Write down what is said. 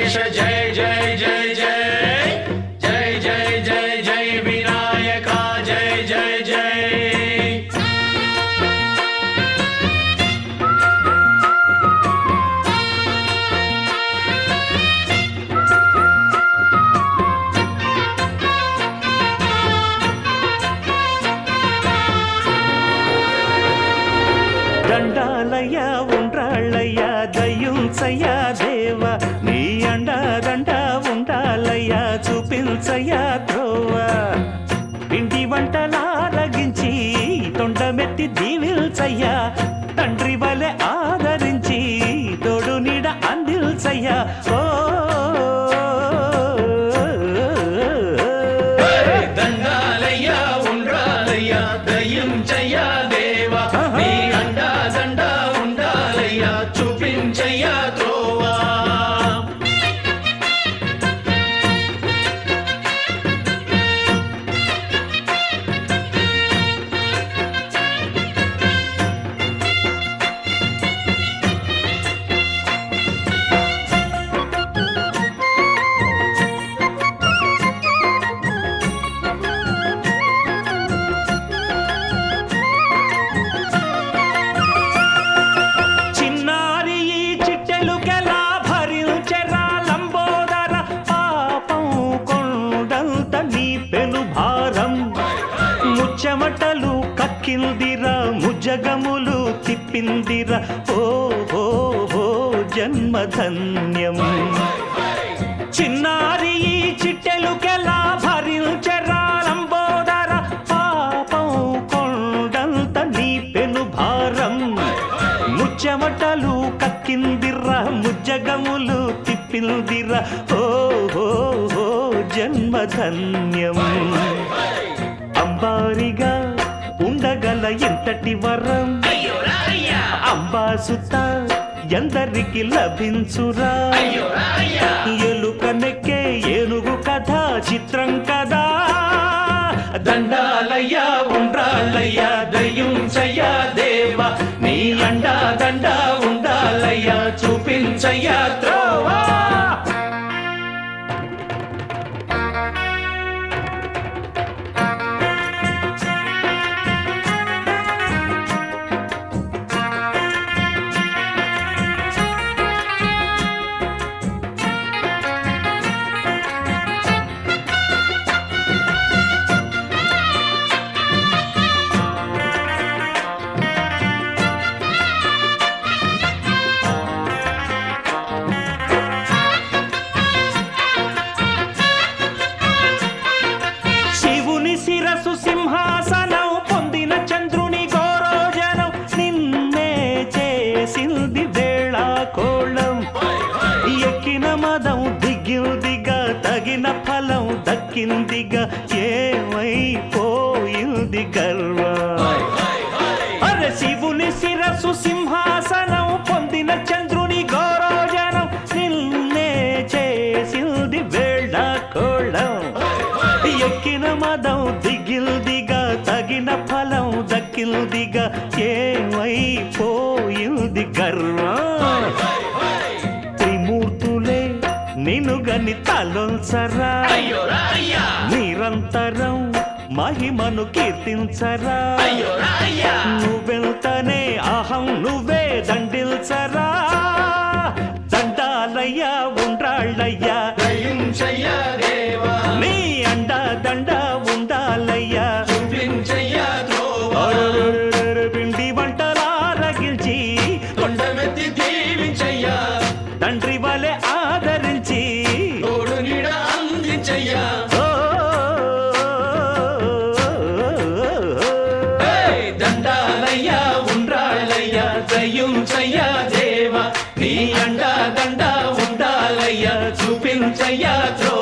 गणेश जय जय जय जय जय जय जय जय विनायका जय जय जय దండాలయ్య ఉండ్రాళ్ళయ్య దయ్యుంచయ్య దేవ నీ అండ దండ ఉండాలయ్య చూపించయ్య త్రోవ పిండి వంటలారగించి తొండమెత్తి దీవిల్చయ్య తండ్రి వలె ఆదరించి తోడు నీడ అందిల్చయ్య ఓ దండాలయ్య ఉండ్రాలయ్య దయ్యుంచయ్య దేవ నీ అండా దండ ఉండాలయ్య చూపించయ్య త్రోవా చిన్నారి ఈ చిట్టెలుకెలా భరించెరా లంబోదర పాపం కొండంత నీ పెను భారం ముచ్చమటలు కక్కిందిరా ముజగములు తిప్పిందిరా ఓ ఓ ఓ జన్మధన్యం చిన్నారి ఈ చిట్టెలుకెలా భరించెరా లంబోదర పాపం కొండంత నీ పెను భారం ముచ్చమటలు కక్కిందిరా ముజ్జగములు తిప్పిందిరా ఓ ఓ ఓ జన్మధన్యం అంబారిగా ఉండగల ఎంతటి వరం అంబాసుత ఎందరికి లభించురా ఎలుక నెక్కే ఏనుగు కథ చిత్రం కదా దండాలయ్య ఉండ్రాళ్ళయ్య దయ్యుంచయ్య దేవ నీ అండా దండ ఉండాలయ్య చూపించయ్య త్రోవా శివుని శిరసు సింహాసనం పొందిన చంద్రుని గోరోజనం నిన్నే చేసింది వేళ కోళం ఎక్కిన మదం దిగిందిగా తగిన ఫలం దక్కిందిగా ఏమైపోయింది గర్వం అరే శివుని శిరసు సింహాసనం పొందిన చంద్రుని గౌరవజనం నిన్నే చేసింది వేళ కోళం ఎక్కిన మదం దిగిల్దిగా తగిన ఫలం దక్కిల్దిగా ఏమైపోయింది గర్వం త్రిమూర్తులే నిన్నుగని తలొంచరా నిరంతరం మహిమను కీర్తించరా నువ్వెంతనే అహం నువ్వే దండిల్చరా దండాలయ్య ఉండ్రాళ్ళయ్య దయ్యుంచయ్య దేవ నీ అండ దండ ఉండాలయ్య చూపించయ్య త్రోవా పిండి వంటలారగిల్చి కొండమెత్తి దీవించయ్య తండ్రి వలె ఆదరించి తోడు నీడ అందించయ్య దండాలయ్య ఉండ్రాళ్ళయ్య దయ్యుంచయ్య దేవ నీ అండా దండ ఉండాలయ్య చూపించయ్య త్రోవా